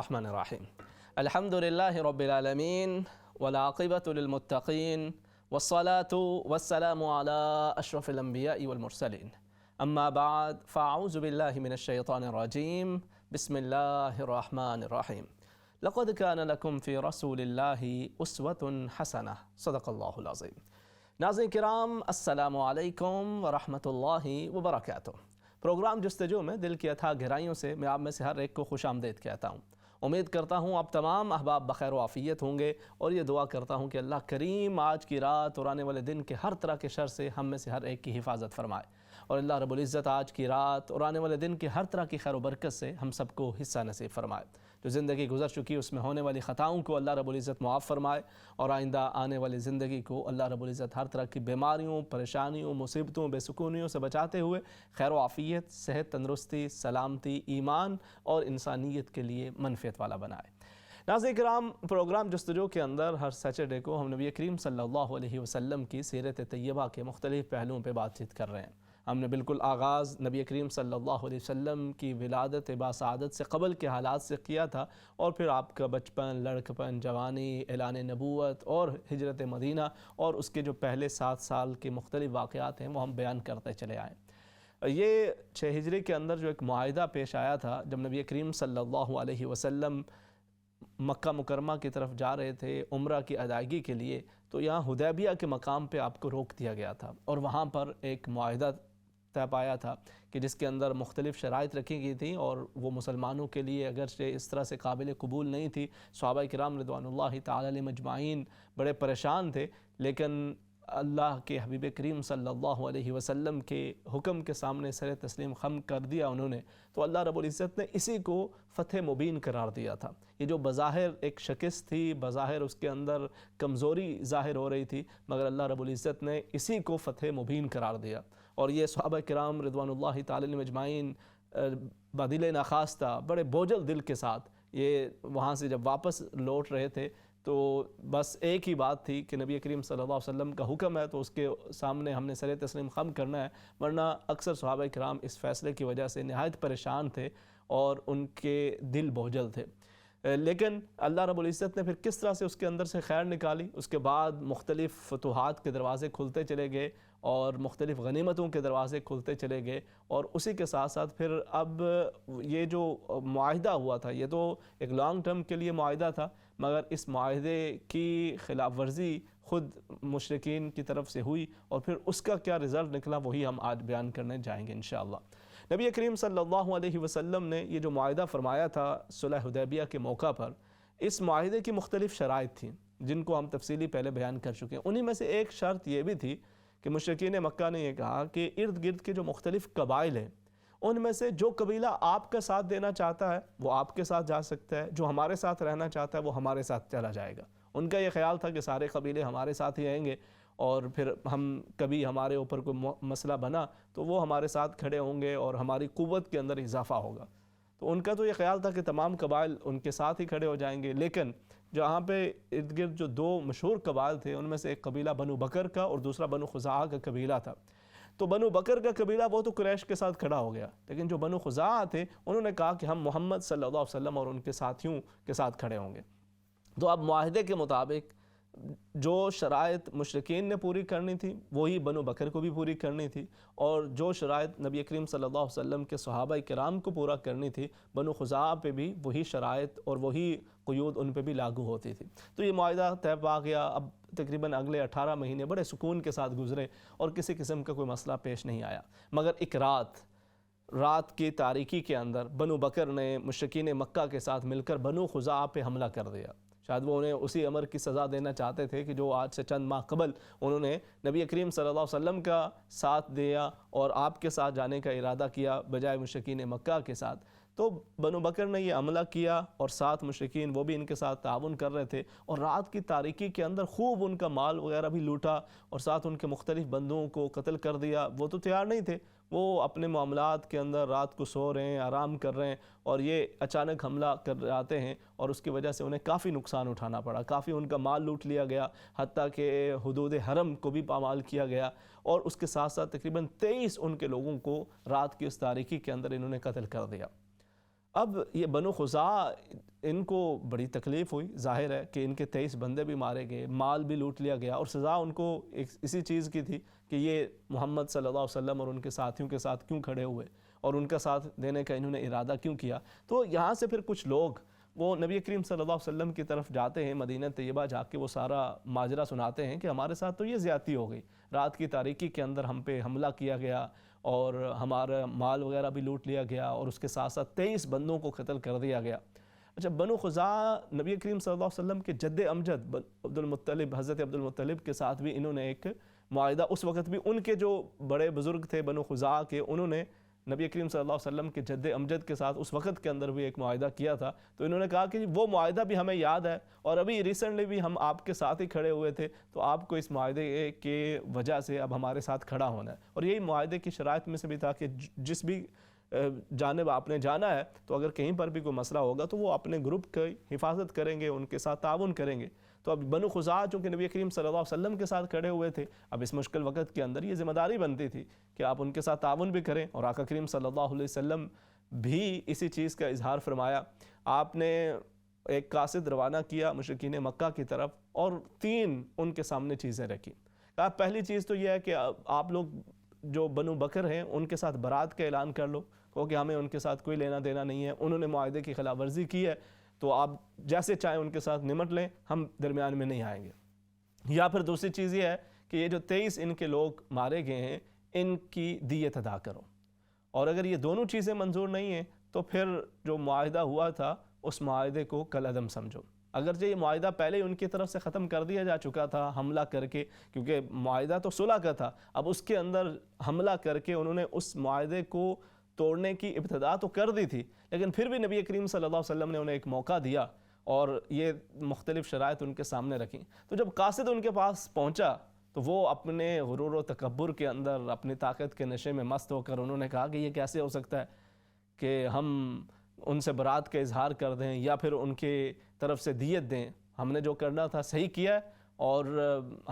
الرحمن الرحیم الحمد للہ رب العالمین والعاقبۃ للمتقین والصلاة والسلام علی اشرف الانبیاء والمرسلین اما بعد فاعوذ باللہ من الشیطان الرجیم بسم اللہ الرحمن الرحیم لقد کان لکم فی رسول اللہ اسوۃ حسنہ صدق اللہ العظیم۔ ناظرین کرام السلام علیکم ورحمۃ اللہ وبرکاتہ۔ پروگرام جستجو میں دل کی اتھاہ گہرائیوں سے میں آپ میں سے ہر ایک کو خوش آمدید کہتا ہوں۔ امید کرتا ہوں آپ تمام احباب بخیر و عافیت ہوں گے، اور یہ دعا کرتا ہوں کہ اللہ کریم آج کی رات اور آنے والے دن کے ہر طرح کے شر سے ہم میں سے ہر ایک کی حفاظت فرمائے، اور اللہ رب العزت آج کی رات اور آنے والے دن کے ہر طرح کی خیر و برکت سے ہم سب کو حصہ نصیب فرمائے۔ جو زندگی گزر چکی اس میں ہونے والی خطاؤں کو اللہ رب العزت معاف فرمائے، اور آئندہ آنے والی زندگی کو اللہ رب العزت ہر طرح کی بیماریوں، پریشانیوں، مصیبتوں، بے سکونیوں سے بچاتے ہوئے خیر و عافیت، صحت، تندرستی، سلامتی، ایمان اور انسانیت کے لیے منفعت والا بنائے۔ ناظرین کرام، پروگرام جستجو کے اندر ہر سیٹرڈے کو ہم نبی کریم صلی اللہ علیہ وسلم کی سیرت طیبہ کے مختلف پہلوؤں پہ بات چیت کر رہے ہیں۔ ہم نے بالکل آغاز نبی کریم صلی اللہ علیہ وسلم کی ولادت باسعادت سے قبل کے حالات سے کیا تھا، اور پھر آپ کا بچپن، لڑکپن، جوانی، اعلان نبوت اور ہجرت مدینہ اور اس کے جو پہلے 7 سال کے مختلف واقعات ہیں وہ ہم بیان کرتے چلے آئے۔ یہ 6 ہجری کے اندر جو ایک معاہدہ پیش آیا تھا جب نبی کریم صلی اللہ علیہ وسلم مکہ مکرمہ کی طرف جا رہے تھے عمرہ کی ادائیگی کے لیے، تو یہاں حدیبیہ کے مقام پہ آپ کو روک دیا گیا تھا، اور وہاں پر ایک معاہدہ طے پایا تھا کہ جس کے اندر مختلف شرائط رکھی گئی تھیں، اور وہ مسلمانوں کے لیے اگرچہ اس طرح سے قابل قبول نہیں تھی۔ صحابہ کرام رضوان اللہ تعالی علیہم اجمعین بڑے پریشان تھے، لیکن اللہ کے حبیب کریم صلی اللہ علیہ وسلم کے حکم کے سامنے سر تسلیم خم کر دیا انہوں نے، تو اللہ رب العزت نے اسی کو فتح مبین قرار دیا تھا۔ یہ جو بظاہر ایک شکست تھی، بظاہر اس کے اندر کمزوری ظاہر ہو رہی تھی، مگر اللہ رب العزت نے اسی کو فتح مبین قرار دیا، اور یہ صحابہ کرام رضوان اللہ تعالی علیہم اجمعین بدل ناخواستہ بڑے بوجھل دل کے ساتھ یہ وہاں سے جب واپس لوٹ رہے تھے، تو بس ایک ہی بات تھی کہ نبی کریم صلی اللہ علیہ وسلم کا حکم ہے تو اس کے سامنے ہم نے سر تسلیم خم کرنا ہے، ورنہ اکثر صحابہ کرام اس فیصلے کی وجہ سے نہایت پریشان تھے اور ان کے دل بوجھل تھے۔ لیکن اللہ رب العزت نے پھر کس طرح سے اس کے اندر سے خیر نکالی، اس کے بعد مختلف فتوحات کے دروازے کھلتے چلے گئے، اور مختلف غنیمتوں کے دروازے کھلتے چلے گئے، اور اسی کے ساتھ ساتھ پھر اب یہ جو معاہدہ ہوا تھا یہ تو ایک لانگ ٹرم کے لیے معاہدہ تھا، مگر اس معاہدے کی خلاف ورزی خود مشرکین کی طرف سے ہوئی، اور پھر اس کا کیا رزلٹ نکلا وہی ہم آج بیان کرنے جائیں گے انشاءاللہ۔ نبی کریم صلی اللہ علیہ وسلم نے یہ جو معاہدہ فرمایا تھا صلح حدیبیہ کے موقع پر، اس معاہدے کی مختلف شرائط تھیں جن کو ہم تفصیلی پہلے بیان کر چکے ہیں۔ انہی میں سے ایک شرط یہ بھی تھی کہ مشرکین مکہ نے یہ کہا کہ ارد گرد کے جو مختلف قبائل ہیں ان میں سے جو قبیلہ آپ کا ساتھ دینا چاہتا ہے وہ آپ کے ساتھ جا سکتا ہے، جو ہمارے ساتھ رہنا چاہتا ہے وہ ہمارے ساتھ چلا جائے گا۔ ان کا یہ خیال تھا کہ سارے قبیلے ہمارے ساتھ ہی آئیں گے، اور پھر ہم کبھی ہمارے اوپر کوئی مسئلہ بنا تو وہ ہمارے ساتھ کھڑے ہوں گے اور ہماری قوت کے اندر اضافہ ہوگا۔ تو ان کا تو یہ خیال تھا کہ تمام قبائل ان کے ساتھ ہی کھڑے ہو جائیں گے، لیکن جہاں پہ ارد گرد جو 2 مشہور قبائل تھے ان میں سے ایک قبیلہ بنو بکر کا اور دوسرا بنو خزاعہ کا قبیلہ تھا، تو بنو بکر کا قبیلہ وہ تو قریش کے ساتھ کھڑا ہو گیا، لیکن جو بنو خزاعہ تھے انہوں نے کہا کہ ہم محمد صلی اللہ علیہ وسلم اور ان کے ساتھیوں کے ساتھ کھڑے ہوں گے۔ تو اب معاہدے کے مطابق جو شرائط مشرکین نے پوری کرنی تھی وہی بنو بکر کو بھی پوری کرنی تھی، اور جو شرائط نبی کریم صلی اللہ علیہ وسلم کے صحابہ کرام کو پورا کرنی تھی بنو خزاعہ پہ بھی وہی شرائط اور وہی قیود ان پہ بھی لاگو ہوتی تھی۔ تو یہ معاہدہ طے پا گیا۔ اب تقریباً اگلے 18 مہینے بڑے سکون کے ساتھ گزرے اور کسی قسم کا کوئی مسئلہ پیش نہیں آیا، مگر ایک رات کی تاریکی کے اندر بنو بکر نے مشرکین مکہ کے ساتھ مل کر بنو خزاعہ پہ حملہ کر دیا۔ شاید وہ انہیں اسی امر کی سزا دینا چاہتے تھے کہ جو آج سے چند ماہ قبل انہوں نے نبی کریم صلی اللہ علیہ وسلم کا ساتھ دیا اور آپ کے ساتھ جانے کا ارادہ کیا بجائے مشرکین مکہ کے ساتھ۔ تو بنو بکر نے یہ عملہ کیا، اور 7 مشرکین وہ بھی ان کے ساتھ تعاون کر رہے تھے، اور رات کی تاریکی کے اندر خوب ان کا مال وغیرہ بھی لوٹا، اور ساتھ ان کے مختلف بندوں کو قتل کر دیا۔ وہ تو تیار نہیں تھے، وہ اپنے معاملات کے اندر رات کو سو رہے ہیں، آرام کر رہے ہیں، اور یہ اچانک حملہ کر آتے ہیں، اور اس کی وجہ سے انہیں کافی نقصان اٹھانا پڑا، کافی ان کا مال لوٹ لیا گیا، حتیٰ کہ حدود حرم کو بھی پامال کیا گیا، اور اس کے ساتھ ساتھ تقریباً 23 ان کے لوگوں کو رات کی اس تاریکی کے اندر انہوں نے قتل کر دیا۔ اب یہ بنو خزاعہ ان کو بڑی تکلیف ہوئی، ظاہر ہے کہ ان کے 23 بندے بھی مارے گئے، مال بھی لوٹ لیا گیا، اور سزا ان کو اسی چیز کی تھی کہ یہ محمد صلی اللہ علیہ وسلم اور ان کے ساتھیوں کے ساتھ کیوں کھڑے ہوئے اور ان کا ساتھ دینے کا انہوں نے ارادہ کیوں کیا۔ تو یہاں سے پھر کچھ لوگ وہ نبی کریم صلی اللہ علیہ وسلم کی طرف جاتے ہیں، مدینہ طیبہ جا کے وہ سارا ماجرا سناتے ہیں کہ ہمارے ساتھ تو یہ زیادتی ہو گئی، رات کی تاریکی کے اندر ہم پہ حملہ کیا گیا اور ہمارا مال وغیرہ بھی لوٹ لیا گیا، اور اس کے ساتھ ساتھ 23 بندوں کو قتل کر دیا گیا۔ اچھا، بنو خزاعہ نبی کریم صلی اللہ علیہ وسلم کے جد امجد عبد المطلب، حضرت عبد المطلب کے ساتھ بھی انہوں نے ایک معاہدہ، اس وقت بھی ان کے جو بڑے بزرگ تھے بنو خزاعہ کے، انہوں نے نبی کریم صلی اللہ علیہ وسلم کے جد امجد کے ساتھ اس وقت کے اندر بھی ایک معاہدہ کیا تھا۔ تو انہوں نے کہا کہ وہ معاہدہ بھی ہمیں یاد ہے، اور ابھی ریسنٹلی بھی ہم آپ کے ساتھ ہی کھڑے ہوئے تھے، تو آپ کو اس معاہدے کے وجہ سے اب ہمارے ساتھ کھڑا ہونا ہے۔ اور یہی معاہدے کی شرائط میں سے بھی تھا کہ جس بھی جانب آپ نے جانا ہے، تو اگر کہیں پر بھی کوئی مسئلہ ہوگا تو وہ اپنے گروپ کی حفاظت کریں گے، ان کے ساتھ تعاون کریں گے۔ تو اب بنو خزاعہ چونکہ نبی کریم صلی اللہ علیہ وسلم کے ساتھ کھڑے ہوئے تھے، اب اس مشکل وقت کے اندر یہ ذمہ داری بنتی تھی کہ آپ ان کے ساتھ تعاون بھی کریں، اور آقا کریم صلی اللہ علیہ وسلم بھی اسی چیز کا اظہار فرمایا۔ آپ نے ایک قاصد روانہ کیا مشرکین مکہ کی طرف، اور 3 ان کے سامنے چیزیں رکھی۔ کہا پہلی چیز تو یہ ہے کہ آپ لوگ جو بنو بکر ہیں ان کے ساتھ برات کا اعلان کر لو، کہ ہمیں ان کے ساتھ کوئی لینا دینا نہیں ہے، انہوں نے معاہدے کی خلاف ورزی کی ہے، تو آپ جیسے چاہیں ان کے ساتھ نمٹ لیں، ہم درمیان میں نہیں آئیں گے۔ یا پھر دوسری چیز یہ ہے کہ یہ جو 23 ان کے لوگ مارے گئے ہیں، ان کی دیت ادا کرو، اور اگر یہ دونوں چیزیں منظور نہیں ہیں تو پھر جو معاہدہ ہوا تھا اس معاہدے کو کالعدم سمجھو۔ اگرچہ یہ معاہدہ پہلے ان کی طرف سے ختم کر دیا جا چکا تھا حملہ کر کے، کیونکہ معاہدہ تو صلح کا تھا، اب اس کے اندر حملہ کر کے انہوں نے اس معاہدے کو توڑنے کی ابتدا تو کر دی تھی، لیکن پھر بھی نبی کریم صلی اللہ علیہ وسلم نے انہیں ایک موقع دیا اور یہ مختلف شرائط ان کے سامنے رکھیں۔ تو جب قاصد ان کے پاس پہنچا تو وہ اپنے غرور و تکبر کے اندر، اپنی طاقت کے نشے میں مست ہو کر انہوں نے کہا کہ یہ کیسے ہو سکتا ہے کہ ہم ان سے برات کا اظہار کر دیں یا پھر ان کے طرف سے دیت دیں، ہم نے جو کرنا تھا صحیح کیا ہے، اور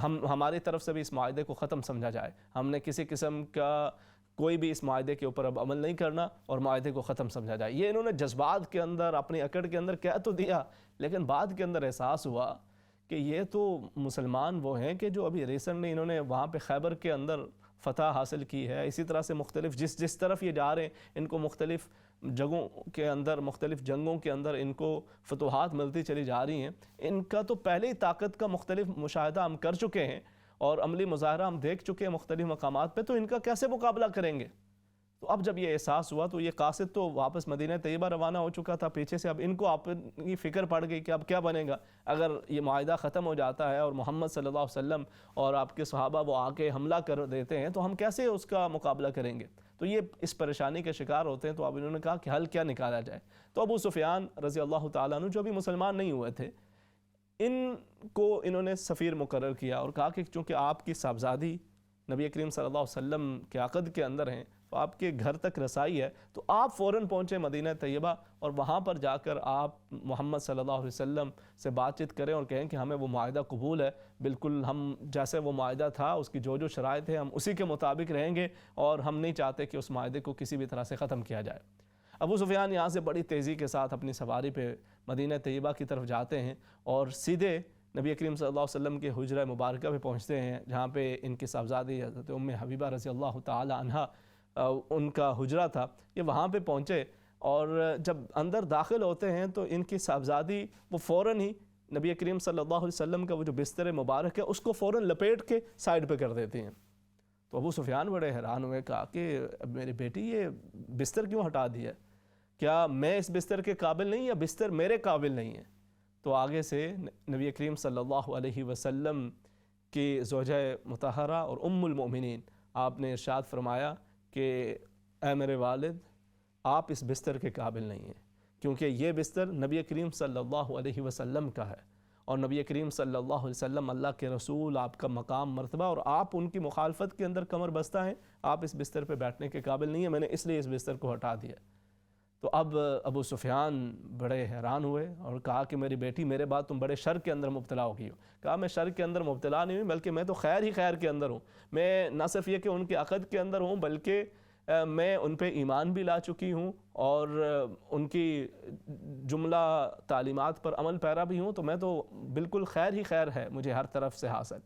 ہماری طرف سے بھی اس معاہدے کو ختم سمجھا جائے، ہم نے کسی قسم کا کوئی بھی اس معاہدے کے اوپر اب عمل نہیں کرنا اور معاہدے کو ختم سمجھا جائے۔ یہ انہوں نے جذبات کے اندر، اپنی اکڑ کے اندر کہہ تو دیا، لیکن بعد کے اندر احساس ہوا کہ یہ تو مسلمان وہ ہیں کہ جو ابھی ریسنٹلی انہوں نے وہاں پہ خیبر کے اندر فتح حاصل کی ہے، اسی طرح سے مختلف جس طرف یہ جا رہے ہیں ان کو مختلف جگہوں کے اندر، مختلف جنگوں کے اندر ان کو فتوحات ملتی چلی جا رہی ہیں، ان کا تو پہلے ہی طاقت کا مختلف مشاہدہ ہم کر چکے ہیں اور عملی مظاہرہ ہم دیکھ چکے ہیں مختلف مقامات پہ، تو ان کا کیسے مقابلہ کریں گے؟ تو اب جب یہ احساس ہوا تو یہ قاصد تو واپس مدینہ طیبہ روانہ ہو چکا تھا پیچھے سے، اب ان کو اپنی فکر پڑ گئی کہ اب کیا بنے گا اگر یہ معاہدہ ختم ہو جاتا ہے اور محمد صلی اللہ علیہ وسلم اور آپ کے صحابہ وہ آ کے حملہ کر دیتے ہیں تو ہم کیسے اس کا مقابلہ کریں گے؟ تو یہ اس پریشانی کے شکار ہوتے ہیں۔ تو اب انہوں نے کہا کہ حل کیا نکالا جائے؟ تو ابو سفیان رضی اللہ تعالیٰ عنہ جو ابھی مسلمان نہیں ہوئے تھے، ان کو انہوں نے سفیر مقرر کیا اور کہا کہ چونکہ آپ کی صاحبزادی نبی کریم صلی اللہ علیہ وسلم کے عقد کے اندر ہیں تو آپ کے گھر تک رسائی ہے، تو آپ فوراً پہنچے مدینہ طیبہ اور وہاں پر جا کر آپ محمد صلی اللہ علیہ وسلم سے بات چیت کریں اور کہیں کہ ہمیں وہ معاہدہ قبول ہے، بالکل ہم جیسے وہ معاہدہ تھا اس کی جو شرائط ہے ہم اسی کے مطابق رہیں گے، اور ہم نہیں چاہتے کہ اس معاہدے کو کسی بھی طرح سے ختم کیا جائے۔ ابو سفیان یہاں سے بڑی تیزی کے ساتھ اپنی سواری پہ مدینہ طیبہ کی طرف جاتے ہیں اور سیدھے نبی کریم صلی اللہ علیہ وسلم کے حجرہ مبارکہ پہ پہنچتے ہیں، جہاں پہ ان کی صاحبزادی حضرت ام حبیبہ رضی اللہ تعالی عنہا ان کا حجرہ تھا۔ یہ وہاں پہ پہنچے اور جب اندر داخل ہوتے ہیں تو ان کی صاحبزادی وہ فوراً ہی نبی کریم صلی اللہ علیہ وسلم کا وہ جو بستر مبارک ہے اس کو فوراً لپیٹ کے سائڈ پہ کر دیتی ہیں۔ تو ابو سفیان بڑے حیران ہوئے، کہا کہ میری بیٹی یہ بستر کیوں ہٹا دیا؟ کیا میں اس بستر کے قابل نہیں یا بستر میرے قابل نہیں ہے؟ تو آگے سے نبی کریم صلی اللہ علیہ وسلم کی زوجہ مطہرہ اور ام المؤمنین آپ نے ارشاد فرمایا کہ اے میرے والد، آپ اس بستر کے قابل نہیں ہیں، کیونکہ یہ بستر نبی کریم صلی اللہ علیہ وسلم کا ہے، اور نبی کریم صلی اللہ علیہ وسلم اللہ کے رسول، آپ کا مقام مرتبہ، اور آپ ان کی مخالفت کے اندر کمر بستہ ہیں، آپ اس بستر پہ بیٹھنے کے قابل نہیں ہیں، میں نے اس لیے اس بستر کو ہٹا دیا۔ تو اب ابو سفیان بڑے حیران ہوئے اور کہا کہ میری بیٹی، میرے بعد تم بڑے شر کے اندر مبتلا ہو گئی ہو۔ کہا میں شر کے اندر مبتلا نہیں ہوں، بلکہ میں تو خیر ہی خیر کے اندر ہوں، میں نہ صرف یہ کہ ان کے عقد کے اندر ہوں بلکہ میں ان پہ ایمان بھی لا چکی ہوں اور ان کی جملہ تعلیمات پر عمل پیرا بھی ہوں، تو میں تو بالکل خیر ہی خیر ہے مجھے ہر طرف سے حاصل۔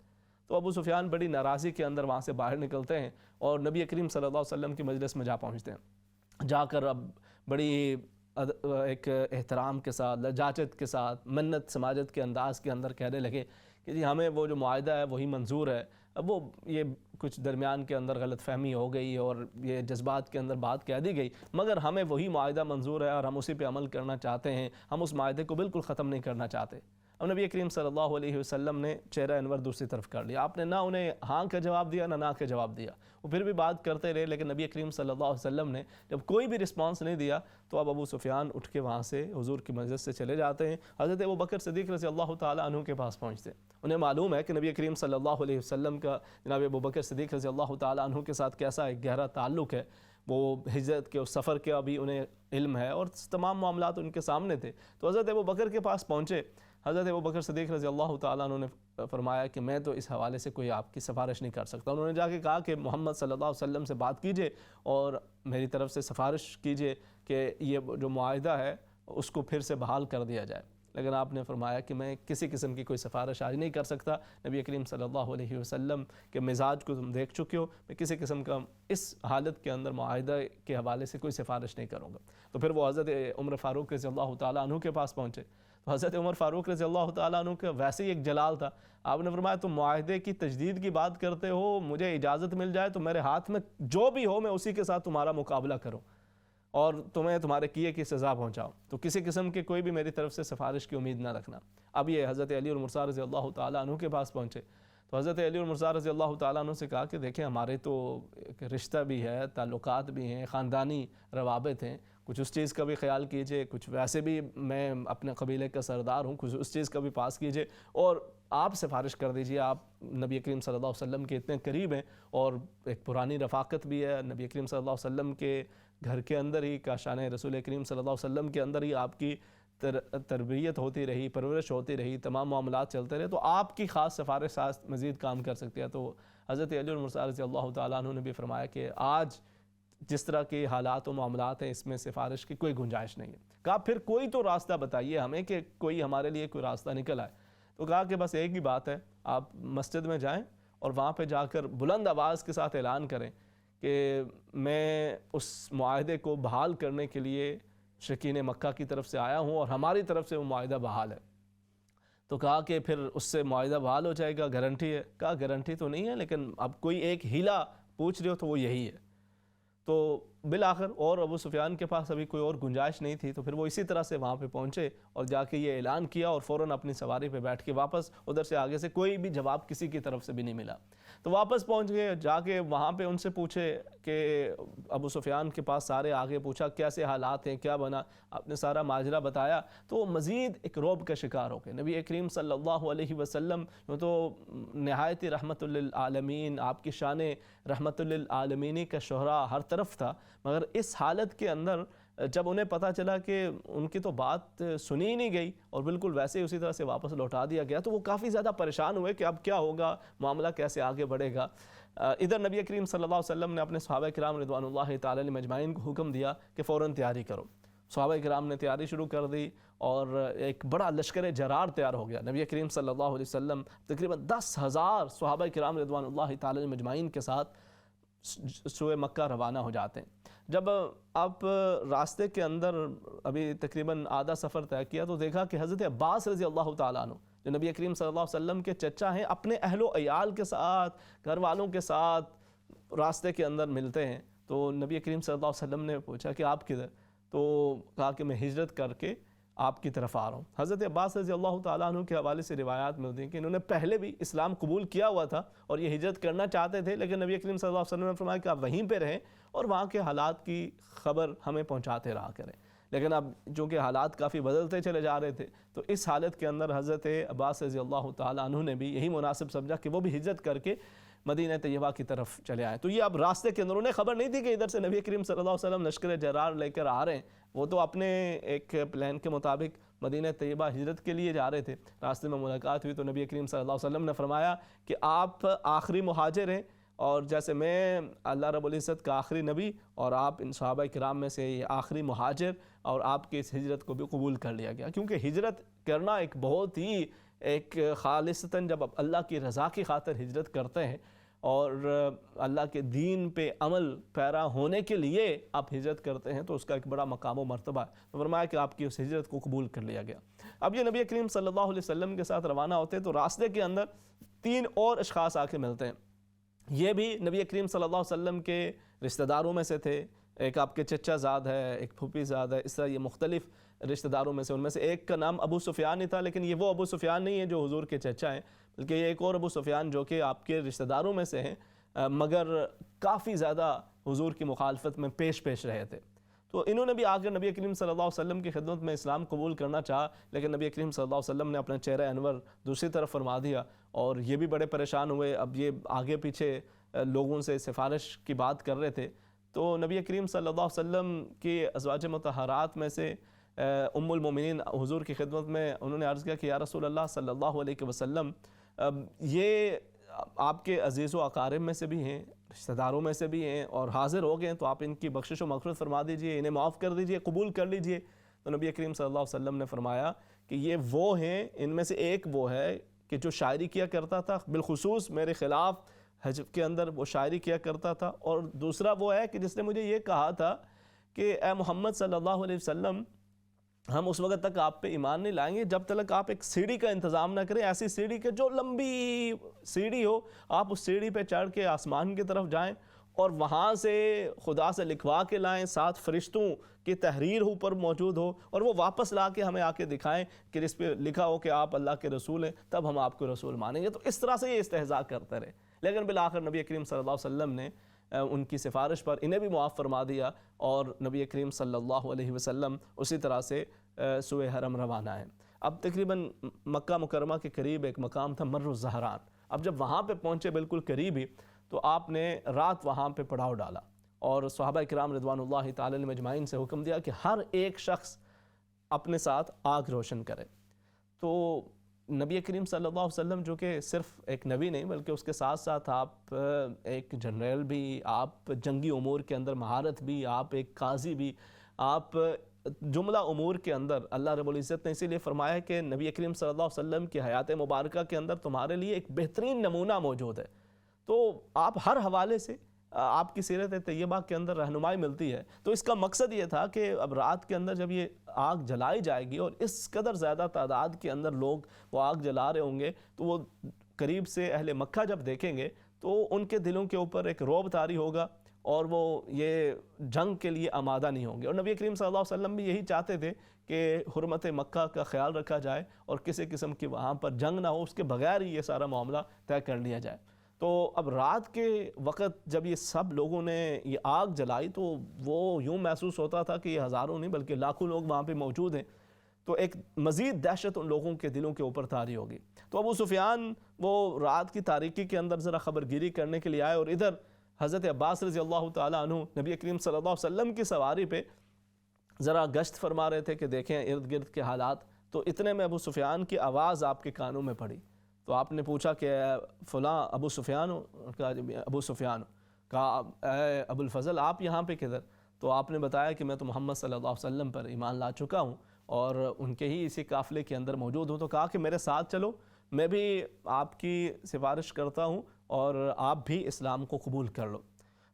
تو ابو سفیان بڑی ناراضی کے اندر وہاں سے باہر نکلتے ہیں اور نبی کریم صلی اللہ علیہ وسلم کی مجلس میں جا پہنچتے ہیں۔ جا کر اب بڑی ایک احترام کے ساتھ، لجاجت کے ساتھ، منت سماجت کے انداز کے اندر کہنے لگے کہ جی ہمیں وہ جو معاہدہ ہے وہی منظور ہے۔ اب وہ یہ کچھ درمیان کے اندر غلط فہمی ہو گئی اور یہ جذبات کے اندر بات کہہ دی گئی، مگر ہمیں وہی معاہدہ منظور ہے اور ہم اسی پہ عمل کرنا چاہتے ہیں، ہم اس معاہدے کو بالکل ختم نہیں کرنا چاہتے۔ اب نبی کریم صلی اللہ علیہ وسلم نے چہرہ انور دوسری طرف کر لیا، آپ نے نہ انہیں ہاں کا جواب دیا نہ کا جواب دیا، وہ پھر بھی بات کرتے رہے، لیکن نبی کریم صلی اللہ علیہ وسلم نے جب کوئی بھی رسپانس نہیں دیا تو اب ابو سفیان اٹھ کے وہاں سے حضور کی مجلس سے چلے جاتے ہیں۔ حضرت ابوبکر صدیق رضی اللہ تعالیٰ عنہ کے پاس پہنچتے ہیں، انہیں معلوم ہے کہ نبی کریم صلی اللہ علیہ وسلم کا جناب ابوبکر صدیق رضی اللہ تعالیٰ عنہ کے ساتھ کیسا ایک گہرا تعلق ہے، وہ ہجرت کے اس سفر کا بھی انہیں علم ہے اور تمام معاملات ان کے سامنے تھے۔ تو حضرت ابوبکر کے پاس پہنچے، حضرت ابوبکر صدیق رضی اللہ تعالیٰ عنہ نے فرمایا کہ میں تو اس حوالے سے کوئی آپ کی سفارش نہیں کر سکتا۔ انہوں نے جا کے کہا کہ محمد صلی اللہ علیہ وسلم سے بات کیجئے اور میری طرف سے سفارش کیجئے کہ یہ جو معاہدہ ہے اس کو پھر سے بحال کر دیا جائے، لیکن آپ نے فرمایا کہ میں کسی قسم کی کوئی سفارش آج نہیں کر سکتا، نبی کریم صلی اللہ علیہ وسلم کے مزاج کو تم دیکھ چکے ہو، میں کسی قسم کا اس حالت کے اندر معاہدہ کے حوالے سے کوئی سفارش نہیں کروں گا۔ تو پھر وہ حضرت عمر فاروق رضی اللہ تعالیٰ عنہ کے پاس پہنچے، تو حضرت عمر فاروق رضی اللہ تعالیٰ عنہ کا ویسے ہی ایک جلال تھا، آپ نے فرمایا تم معاہدے کی تجدید کی بات کرتے ہو، مجھے اجازت مل جائے تو میرے ہاتھ میں جو بھی ہو میں اسی کے ساتھ تمہارا مقابلہ کروں اور تمہیں تمہارے کیے کی سزا پہنچاؤ، تو کسی قسم کی کوئی بھی میری طرف سے سفارش کی امید نہ رکھنا۔ اب یہ حضرت علی المرضیٰ رضی اللہ تعالیٰ عنہ کے پاس پہنچے، تو حضرت علی المرضیٰ رضی اللہ تعالیٰ عنہ سے کہا کہ دیکھیں ہمارے تو ایک رشتہ بھی ہے، تعلقات بھی ہیں، خاندانی روابط ہیں، کچھ اس چیز کا بھی خیال کیجئے، کچھ ویسے بھی میں اپنے قبیلے کا سردار ہوں، کچھ اس چیز کا بھی پاس کیجئے اور آپ سفارش کر دیجئے، آپ نبی کریم صلی اللہ علیہ وسلم کے اتنے قریب ہیں اور ایک پرانی رفاقت بھی ہے، نبی کریم صلی اللہ علیہ وسلم کے گھر کے اندر ہی کاشان رسول کریم صلی اللہ علیہ وسلم کے اندر ہی آپ کی تربیت ہوتی رہی، پرورش ہوتی رہی، تمام معاملات چلتے رہے، تو آپ کی خاص سفارش ساتھ مزید کام کر سکتے ہیں۔ تو حضرت علی المرضیٰ رضی اللہ تعالیٰ عنہ نے بھی فرمایا کہ آج جس طرح کے حالات و معاملات ہیں اس میں سفارش کی کوئی گنجائش نہیں ہے۔ کہا پھر کوئی تو راستہ بتائیے ہمیں کہ کوئی ہمارے لیے کوئی راستہ نکل آئے، تو کہا کہ بس ایک ہی بات ہے، آپ مسجد میں جائیں اور وہاں پہ جا کر بلند آواز کے ساتھ اعلان کریں کہ میں اس معاہدے کو بحال کرنے کے لیے شکین مکہ کی طرف سے آیا ہوں اور ہماری طرف سے وہ معاہدہ بحال ہے۔ تو کہا کہ پھر اس سے معاہدہ بحال ہو جائے گا، گارنٹی ہے؟ کہا گارنٹی تو نہیں ہے، لیکن اب کوئی ایک ہیلا پوچھ رہے ہو تو وہ یہی ہے۔ تو بالآخر اور ابو سفیان کے پاس ابھی کوئی اور گنجائش نہیں تھی، تو پھر وہ اسی طرح سے وہاں پہ پہنچے اور جا کے یہ اعلان کیا اور فوراً اپنی سواری پہ بیٹھ کے واپس ادھر سے آگے سے کوئی بھی جواب کسی کی طرف سے بھی نہیں ملا۔ تو واپس پہنچ گئے، جا کے وہاں پہ ان سے پوچھے کہ ابو سفیان کے پاس سارے آگے پوچھا کیسے حالات ہیں، کیا بنا، آپ نے سارا ماجرا بتایا، تو وہ مزید ایک رعب کا شکار ہو گئے۔ نبی کریم صلی اللہ علیہ وسلم تو نہایت رحمت للعالمین، آپ کی شان رحمت للعالمینی کا شہرا ہر طرف تھا، مگر اس حالت کے اندر جب انہیں پتہ چلا کہ ان کی تو بات سنی ہی نہیں گئی اور بالکل ویسے ہی اسی طرح سے واپس لوٹا دیا گیا، تو وہ کافی زیادہ پریشان ہوئے کہ اب کیا ہوگا، معاملہ کیسے آگے بڑھے گا۔ ادھر نبی کریم صلی اللہ علیہ وسلم نے اپنے صحابہ کرام رضوان اللہ تعالی علیہم اجمعین کو حکم دیا کہ فوراً تیاری کرو۔ صحابہ کرام نے تیاری شروع کر دی اور ایک بڑا لشکر جرار تیار ہو گیا۔ نبی کریم صلی اللہ علیہ وسلم تقریباً 10,000 صحابہ کرام رضوان اللہ تعالی علیہم اجمعین کے ساتھ سوئے مکہ روانہ ہو جاتے ہیں۔ جب آپ راستے کے اندر ابھی تقریباً آدھا سفر طے کیا تو دیکھا کہ حضرت عباس رضی اللہ تعالیٰ عنہ جو نبی کریم صلی اللہ علیہ وسلم کے چچا ہیں، اپنے اہل و عیال کے ساتھ، گھر والوں کے ساتھ راستے کے اندر ملتے ہیں۔ تو نبی کریم صلی اللہ علیہ وسلم نے پوچھا کہ آپ کدھر؟ تو کہا کہ میں ہجرت کر کے آپ کی طرف آ رہا ہوں۔ حضرت عباس رضی اللہ تعالیٰ عنہ کے حوالے سے روایات ملتی ہیں کہ انہوں نے پہلے بھی اسلام قبول کیا ہوا تھا اور یہ ہجرت کرنا چاہتے تھے، لیکن نبی کریم صلی اللہ علیہ وسلم نے فرمایا کہ آپ وہیں پہ رہیں اور وہاں کے حالات کی خبر ہمیں پہنچاتے رہا کریں۔ لیکن اب چونکہ حالات کافی بدلتے چلے جا رہے تھے تو اس حالت کے اندر حضرت عباس رضی اللہ تعالیٰ عنہ نے بھی یہی مناسب سمجھا کہ وہ بھی ہجرت کر کے مدینہ طیبہ کی طرف چلے آئے۔ تو یہ اب راستے کے اندر انہیں خبر نہیں تھی کہ ادھر سے نبی کریم صلی اللہ علیہ وسلم لشکر جرار لے کر آ رہے ہیں، وہ تو اپنے ایک پلان کے مطابق مدینہ طیبہ ہجرت کے لیے جا رہے تھے۔ راستے میں ملاقات ہوئی تو نبی کریم صلی اللہ علیہ وسلم نے فرمایا کہ آپ آخری مہاجر ہیں اور جیسے میں اللہ رب العزت کا آخری نبی اور آپ ان صحابہ کرام میں سے یہ آخری مہاجر، اور آپ کی اس ہجرت کو بھی قبول کر لیا گیا، کیونکہ ہجرت کرنا ایک بہت ہی ایک خالصتاً جب آپ اللہ کی رضا کی خاطر ہجرت کرتے ہیں اور اللہ کے دین پہ عمل پیرا ہونے کے لیے آپ ہجرت کرتے ہیں تو اس کا ایک بڑا مقام و مرتبہ ہے۔ تو فرمایا کہ آپ کی اس ہجرت کو قبول کر لیا گیا۔ اب یہ نبی کریم صلی اللہ علیہ وسلم کے ساتھ روانہ ہوتے ہیں تو راستے کے اندر 3 اور اشخاص آ کے ملتے ہیں۔ یہ بھی نبی کریم صلی اللہ علیہ وسلم کے رشتہ داروں میں سے تھے، ایک آپ کے چچا زاد ہے، ایک پھوپھی زاد ہے، اس طرح یہ مختلف رشتہ داروں میں سے، ان میں سے ایک کا نام ابو سفیان ہی تھا، لیکن یہ وہ ابو سفیان نہیں ہے جو حضور کے چچا ہیں، بلکہ یہ ایک اور ابو سفیان جو کہ آپ کے رشتہ داروں میں سے ہیں، مگر کافی زیادہ حضور کی مخالفت میں پیش رہے تھے۔ تو انہوں نے بھی آ کر نبی کریم صلی اللہ علیہ وسلم کی خدمت میں اسلام قبول کرنا چاہا، لیکن نبی کریم صلی اللہ علیہ وسلم نے اپنا چہرہ انور دوسری طرف فرما دیا، اور یہ بھی بڑے پریشان ہوئے۔ اب یہ آگے پیچھے لوگوں سے سفارش کی بات کر رہے تھے، تو نبی کریم صلی اللہ علیہ وسلم کی ازواج مطہرات میں سے ام المومنین حضور کی خدمت میں انہوں نے عرض کیا کہ یا رسول اللہ صلی اللہ علیہ وسلم، یہ آپ کے عزیز و اقارب میں سے بھی ہیں، رشتہ داروں میں سے بھی ہیں، اور حاضر ہو گئے ہیں، تو آپ ان کی بخشش و مغفرت فرما دیجئے، انہیں معاف کر دیجئے، قبول کر لیجئے۔ تو نبی کریم صلی اللہ علیہ وسلم نے فرمایا کہ یہ وہ ہیں، ان میں سے ایک وہ ہے کہ جو شاعری کیا کرتا تھا، بالخصوص میرے خلاف حج کے اندر وہ شاعری کیا کرتا تھا، اور دوسرا وہ ہے کہ جس نے مجھے یہ کہا تھا کہ اے محمد صلی اللہ علیہ وسلم، ہم اس وقت تک آپ پہ ایمان نہیں لائیں گے جب تک آپ ایک سیڑھی کا انتظام نہ کریں، ایسی سیڑھی کہ جو لمبی سیڑھی ہو، آپ اس سیڑھی پہ چڑھ کے آسمان کی طرف جائیں اور وہاں سے خدا سے لکھوا کے لائیں، 7 فرشتوں کی تحریر اوپر موجود ہو، اور وہ واپس لا کے ہمیں آ کے دکھائیں کہ جس پہ لکھا ہو کہ آپ اللہ کے رسول ہیں، تب ہم آپ کو رسول مانیں گے۔ تو اس طرح سے یہ استہزاء کرتے رہے، لیکن بالآخر نبی کریم صلی اللہ علیہ وسلم نے ان کی سفارش پر انہیں بھی معاف فرما دیا، اور نبی کریم صلی اللہ علیہ وسلم اسی طرح سے سوئے حرم روانہ ہیں۔ اب تقریباً مکہ مکرمہ کے قریب ایک مقام تھا مر الزہران۔ اب جب وہاں پہ پہنچے بالکل قریب ہی، تو آپ نے رات وہاں پہ پڑاؤ ڈالا، اور صحابہ کرام رضوان اللہ تعالی علیہم اجمعین سے حکم دیا کہ ہر ایک شخص اپنے ساتھ آگ روشن کرے۔ تو نبی کریم صلی اللہ علیہ وسلم جو کہ صرف ایک نبی نہیں بلکہ اس کے ساتھ ساتھ آپ ایک جنرل بھی، آپ جنگی امور کے اندر مہارت بھی، آپ ایک قاضی بھی، آپ جملہ امور کے اندر اللہ رب العزت نے اسی لیے فرمایا کہ نبی کریم صلی اللہ علیہ وسلم کی حیات مبارکہ کے اندر تمہارے لیے ایک بہترین نمونہ موجود ہے۔ تو آپ ہر حوالے سے آپ کی سیرت طیبہ کے اندر رہنمائی ملتی ہے۔ تو اس کا مقصد یہ تھا کہ اب رات کے اندر جب یہ آگ جلائی جائے گی اور اس قدر زیادہ تعداد کے اندر لوگ وہ آگ جلا رہے ہوں گے، تو وہ قریب سے اہل مکہ جب دیکھیں گے تو ان کے دلوں کے اوپر ایک رعب طاری ہوگا، اور وہ یہ جنگ کے لیے آمادہ نہیں ہوں گے۔ اور نبی کریم صلی اللہ علیہ وسلم بھی یہی چاہتے تھے کہ حرمت مکہ کا خیال رکھا جائے اور کسی قسم کی وہاں پر جنگ نہ ہو، اس کے بغیر ہی یہ سارا معاملہ طے کر لیا جائے۔ تو اب رات کے وقت جب یہ سب لوگوں نے یہ آگ جلائی تو وہ یوں محسوس ہوتا تھا کہ یہ ہزاروں نہیں بلکہ لاکھوں لوگ وہاں پہ موجود ہیں، تو ایک مزید دہشت ان لوگوں کے دلوں کے اوپر طاری ہوگی۔ تو ابو سفیان وہ رات کی تاریکی کے اندر ذرا خبر گیری کرنے کے لیے آئے، اور ادھر حضرت عباس رضی اللہ تعالیٰ عنہ نبی کریم صلی اللہ علیہ وسلم کی سواری پہ ذرا گشت فرما رہے تھے کہ دیکھیں ارد گرد کے حالات۔ تو اتنے میں ابو سفیان کی آواز آپ کے کانوں میں پڑی، تو آپ نے پوچھا کہ فلاں ابو سفیان ہو؟ کہا ابو سفیان ہو۔ کہا اے ابو الفضل آپ یہاں پہ کدھر؟ تو آپ نے بتایا کہ میں تو محمد صلی اللہ علیہ وسلم پر ایمان لا چکا ہوں اور ان کے ہی اسی قافلے کے اندر موجود ہوں۔ تو کہا کہ میرے ساتھ چلو، میں بھی آپ کی سفارش کرتا ہوں اور آپ بھی اسلام کو قبول کر لو۔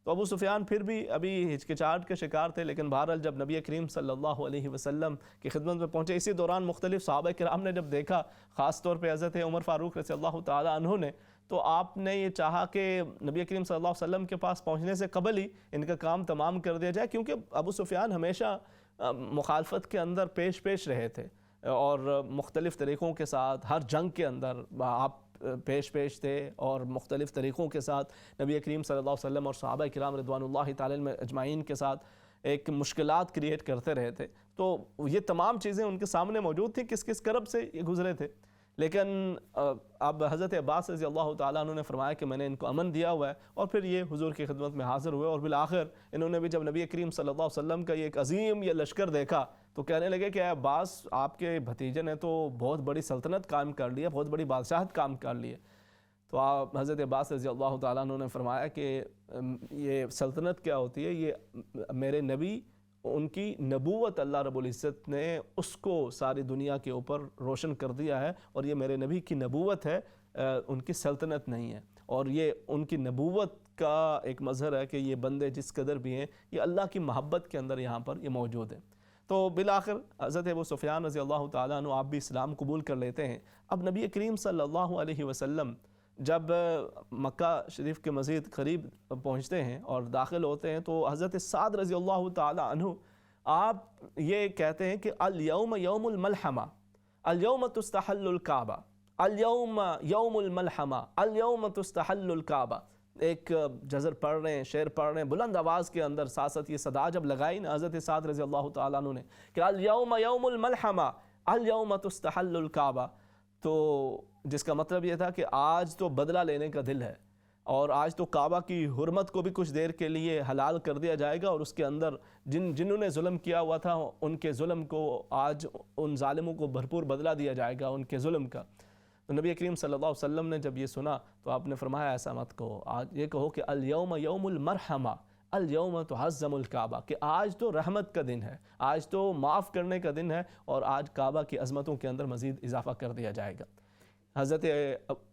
تو ابو سفیان پھر بھی ابھی ہچکچاہٹ کے شکار تھے، لیکن بہرحال جب نبی کریم صلی اللہ علیہ وسلم کی خدمت میں پہنچے، اسی دوران مختلف صحابہ کرام نے جب دیکھا، خاص طور پہ حضرت عمر فاروق رضی اللہ تعالیٰ عنہ نے، تو آپ نے یہ چاہا کہ نبی کریم صلی اللہ علیہ وسلم کے پاس پہنچنے سے قبل ہی ان کا کام تمام کر دیا جائے، کیونکہ ابو سفیان ہمیشہ مخالفت کے اندر پیش رہے تھے اور مختلف طریقوں کے ساتھ ہر جنگ کے اندر آپ پیش تھے، اور مختلف طریقوں کے ساتھ نبی کریم صلی اللہ علیہ وسلم اور صحابہ کرام رضوان اللہ تعالی علیہم اجمعین کے ساتھ ایک مشکلات کریٹ کرتے رہے تھے۔ تو یہ تمام چیزیں ان کے سامنے موجود تھیں، کس کس کرب سے یہ گزرے تھے۔ لیکن اب حضرت عباس رضی اللہ تعالیٰ عنہ نے فرمایا کہ میں نے ان کو امن دیا ہوا ہے، اور پھر یہ حضور کی خدمت میں حاضر ہوئے، اور بالآخر انہوں نے بھی جب نبی کریم صلی اللہ علیہ وسلم کا یہ ایک عظیم یہ لشکر دیکھا تو کہنے لگے کہ اے عباس آپ کے بھتیجے نے تو بہت بڑی سلطنت قائم کر لی ہے، بہت بڑی بادشاہت قائم کر لی ہے۔ تو آپ حضرت عباس رضی اللہ تعالیٰ عنہ نے فرمایا کہ یہ سلطنت کیا ہوتی ہے، یہ میرے نبی، ان کی نبوت اللہ رب العزت نے اس کو ساری دنیا کے اوپر روشن کر دیا ہے، اور یہ میرے نبی کی نبوت ہے، ان کی سلطنت نہیں ہے۔ اور یہ ان کی نبوت کا ایک مظہر ہے کہ یہ بندے جس قدر بھی ہیں یہ اللہ کی محبت کے اندر یہاں پر یہ موجود ہیں۔ تو بالآخر حضرت ابو سفیان رضی اللہ تعالیٰ عنہ آپ بھی اسلام قبول کر لیتے ہیں۔ اب نبی کریم صلی اللہ علیہ وسلم جب مکہ شریف کے مزید قریب پہنچتے ہیں اور داخل ہوتے ہیں تو حضرت سعد رضی اللہ تعالیٰ عنہ آپ یہ کہتے ہیں کہ الیوم یوم الملحمہ، الیوم تستحل الکعبہ، الیوم یوم الملحمہ، الیوم تستحل الکعبہ۔ ایک جزر پڑھ رہے ہیں، شعر پڑھ رہے ہیں بلند آواز کے اندر، ساتھ ساتھ یہ صدا جب لگائی نا حضرت سعد رضی اللہ تعالیٰ عنہ نے کہ الیوم یوم الملحمہ، الیوم تستحل الکعبہ، تو جس کا مطلب یہ تھا کہ آج تو بدلہ لینے کا دل ہے، اور آج تو کعبہ کی حرمت کو بھی کچھ دیر کے لیے حلال کر دیا جائے گا، اور اس کے اندر جنہوں نے ظلم کیا ہوا تھا ان کے ظلم کو آج ان ظالموں کو بھرپور بدلہ دیا جائے گا ان کے ظلم کا۔ تو نبی کریم صلی اللہ علیہ وسلم نے جب یہ سنا تو آپ نے فرمایا ایسا مت کہو، آج یہ کہو کہ الیوم یوم المرحمہ، الیوم تعظم الکعبہ، کہ آج تو رحمت کا دن ہے، آج تو معاف کرنے کا دن ہے، اور آج کعبہ کی عظمتوں کے اندر مزید اضافہ کر دیا جائے گا۔ حضرت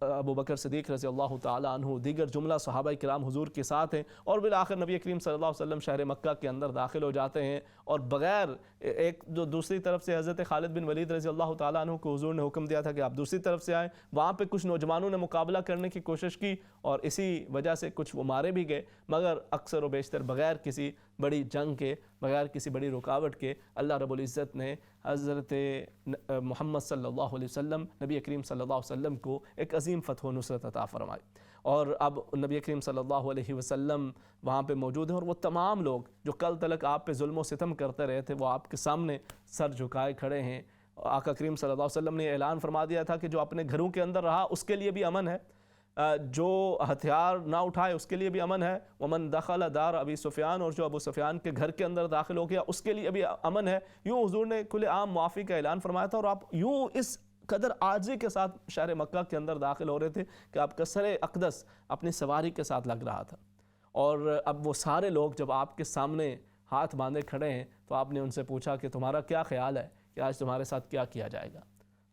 ابو بکر صدیق رضی اللہ تعالیٰ عنہ، دیگر جملہ صحابہ کرام حضور کے ساتھ ہیں، اور بالآخر نبی کریم صلی اللہ علیہ وسلم شہر مکہ کے اندر داخل ہو جاتے ہیں، اور بغیر ایک جو دوسری طرف سے حضرت خالد بن ولید رضی اللہ تعالیٰ عنہ کو حضور نے حکم دیا تھا کہ آپ دوسری طرف سے آئیں، وہاں پہ کچھ نوجوانوں نے مقابلہ کرنے کی کوشش کی اور اسی وجہ سے کچھ وہ مارے بھی گئے، مگر اکثر و بیشتر بغیر کسی بڑی جنگ کے، بغیر کسی بڑی رکاوٹ کے اللہ رب العزت نے حضرت محمد صلی اللہ علیہ وسلم، نبی کریم صلی اللہ علیہ وسلم کو ایک عظیم فتح و نصرت عطا فرمائی۔ اور اب نبی کریم صلی اللہ علیہ وسلم وہاں پہ موجود ہیں، اور وہ تمام لوگ جو کل تلک آپ پہ ظلم و ستم کرتے رہے تھے وہ آپ کے سامنے سر جھکائے کھڑے ہیں۔ آقا کریم صلی اللہ علیہ وسلم نے اعلان فرما دیا تھا کہ جو اپنے گھروں کے اندر رہا اس کے لیے بھی امن ہے، جو ہتھیار نہ اٹھائے اس کے لیے بھی امن ہے، ومن دخل دار ابی سفیان، اور جو ابو سفیان کے گھر کے اندر داخل ہو گیا اس کے لیے بھی امن ہے۔ یوں حضور نے کل عام معافی کا اعلان فرمایا تھا، اور آپ یوں اس قدر عاجزی کے ساتھ شہر مکہ کے اندر داخل ہو رہے تھے کہ آپ کا سر اقدس اپنی سواری کے ساتھ لگ رہا تھا، اور اب وہ سارے لوگ جب آپ کے سامنے ہاتھ باندھے کھڑے ہیں تو آپ نے ان سے پوچھا کہ تمہارا کیا خیال ہے کہ آج تمہارے ساتھ کیا کیا جائے گا؟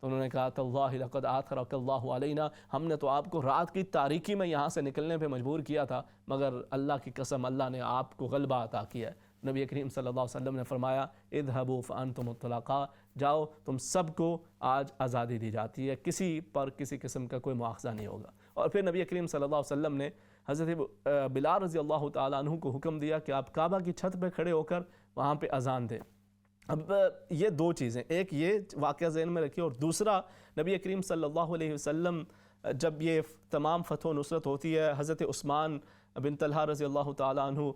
تو انہوں نے کہا تاللہ لقد آثرک اللہ علینا، ہم نے تو آپ کو رات کی تاریکی میں یہاں سے نکلنے پہ مجبور کیا تھا، مگر اللہ کی قسم اللہ نے آپ کو غلبہ عطا کیا ہے۔ نبی کریم صلی اللہ علیہ وسلم نے فرمایا اذهبوا فانتم الطلقاء، جاؤ تم سب کو آج آزادی دی جاتی ہے، کسی پر کسی قسم کا کوئی مواخذہ نہیں ہوگا۔ اور پھر نبی کریم صلی اللہ علیہ وسلم نے حضرت بلال رضی اللہ تعالیٰ عنہ کو حکم دیا کہ آپ کعبہ کی چھت پہ کھڑے ہو کر وہاں پہ اذان دیں۔ اب یہ دو چیزیں، ایک یہ واقعہ ذہن میں رکھیے، اور دوسرا نبی کریم صلی اللہ علیہ وسلم جب یہ تمام فتح و نصرت ہوتی ہے، حضرت عثمان بن طلحہ رضی اللہ تعالیٰ عنہ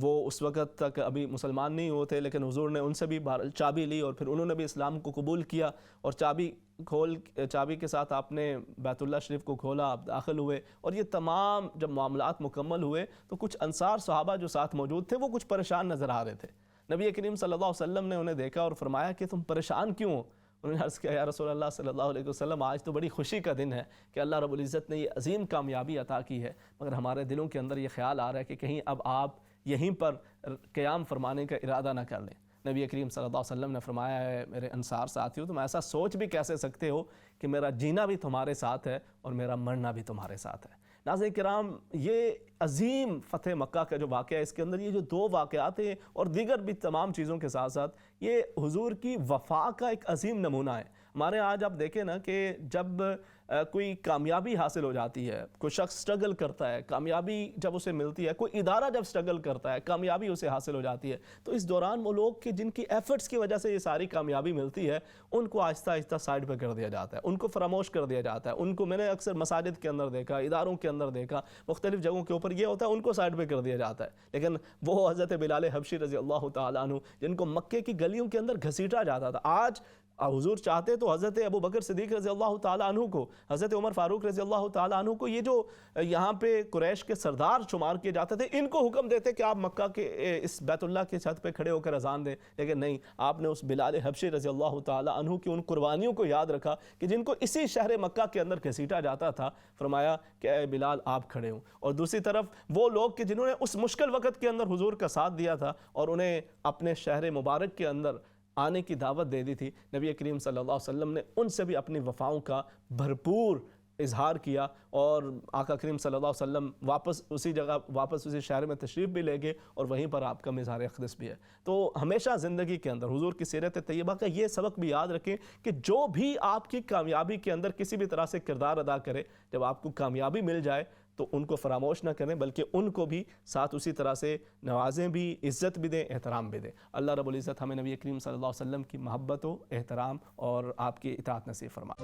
وہ اس وقت تک ابھی مسلمان نہیں ہوتے، لیکن حضور نے ان سے بھی چابی لی اور پھر انہوں نے بھی اسلام کو قبول کیا، اور چابی کے ساتھ آپ نے بیت اللہ شریف کو کھولا، آپ داخل ہوئے، اور یہ تمام جب معاملات مکمل ہوئے تو کچھ انصار صحابہ جو ساتھ موجود تھے وہ کچھ پریشان نظر آ رہے تھے۔ نبی کریم صلی اللہ علیہ وسلم نے انہیں دیکھا اور فرمایا کہ تم پریشان کیوں ہو؟ انہوں نے عرض کیا یا رسول اللہ صلی اللہ علیہ وسلم، آج تو بڑی خوشی کا دن ہے کہ اللہ رب العزت نے یہ عظیم کامیابی عطا کی ہے، مگر ہمارے دلوں کے اندر یہ خیال آ رہا ہے کہ کہیں اب آپ یہیں پر قیام فرمانے کا ارادہ نہ کر لیں۔ نبی کریم صلی اللہ علیہ وسلم نے فرمایا ہے میرے انصار ساتھیو، تم ایسا سوچ بھی کیسے سکتے ہو کہ میرا جینا بھی تمہارے ساتھ ہے اور میرا مرنا بھی تمہارے ساتھ ہے۔ ناظرین کرام، یہ عظیم فتح مکہ کا جو واقعہ ہے، اس کے اندر یہ جو دو واقعات ہیں اور دیگر بھی تمام چیزوں کے ساتھ ساتھ یہ حضور کی وفا کا ایک عظیم نمونہ ہے۔ ہمارے آج آپ دیکھیں نا کہ جب کوئی کامیابی حاصل ہو جاتی ہے، کوئی شخص سٹرگل کرتا ہے، کامیابی جب اسے ملتی ہے، کوئی ادارہ جب سٹرگل کرتا ہے، کامیابی اسے حاصل ہو جاتی ہے، تو اس دوران وہ لوگ کہ جن کی ایفرٹس کی وجہ سے یہ ساری کامیابی ملتی ہے ان کو آہستہ آہستہ سائڈ پہ کر دیا جاتا ہے، ان کو فراموش کر دیا جاتا ہے۔ ان کو میں نے اکثر مساجد کے اندر دیکھا، اداروں کے اندر دیکھا، مختلف جگہوں کے اوپر یہ ہوتا ہے ان کو سائڈ پہ کر دیا جاتا ہے، لیکن وہ حضرت بلال حبشی رضی اللہ تعالیٰ عنہ جن کو مکے کی گلیوں کے اندر گھسیٹا جاتا تھا، حضور چاہتے تو حضرت ابو بکر صدیق رضی اللہ تعالیٰ عنہ کو، حضرت عمر فاروق رضی اللہ تعالیٰ عنہ کو، یہ جو یہاں پہ قریش کے سردار شمار کیے جاتے تھے، ان کو حکم دیتے کہ آپ مکہ کے اس بیت اللہ کے چھت پہ کھڑے ہو کر اذان دیں، لیکن نہیں، آپ نے اس بلال حبشی رضی اللہ تعالیٰ عنہ کی ان قربانیوں کو یاد رکھا کہ جن کو اسی شہر مکہ کے اندر گھسیٹا جاتا تھا، فرمایا کہ اے بلال آپ کھڑے ہوں۔ اور دوسری طرف وہ لوگ کہ جنہوں نے اس مشکل وقت کے اندر حضور کا ساتھ دیا تھا اور انہیں اپنے شہر مبارک کے اندر آنے کی دعوت دے دی تھی، نبی کریم صلی اللہ علیہ وسلم نے ان سے بھی اپنی وفاؤں کا بھرپور اظہار کیا، اور آقا کریم صلی اللہ علیہ وسلم واپس اسی جگہ، واپس اسی شہر میں تشریف بھی لے گئے، اور وہیں پر آپ کا مزار اقدس بھی ہے۔ تو ہمیشہ زندگی کے اندر حضور کی سیرت طیبہ کا یہ سبق بھی یاد رکھیں کہ جو بھی آپ کی کامیابی کے اندر کسی بھی طرح سے کردار ادا کرے، جب آپ کو کامیابی مل جائے تو ان کو فراموش نہ کریں، بلکہ ان کو بھی ساتھ اسی طرح سے نوازیں بھی، عزت بھی دیں، احترام بھی دیں۔ اللہ رب العزت ہمیں نبی کریم صلی اللہ علیہ وسلم کی محبت و احترام اور آپ کی اطاعت نصیب فرمائے۔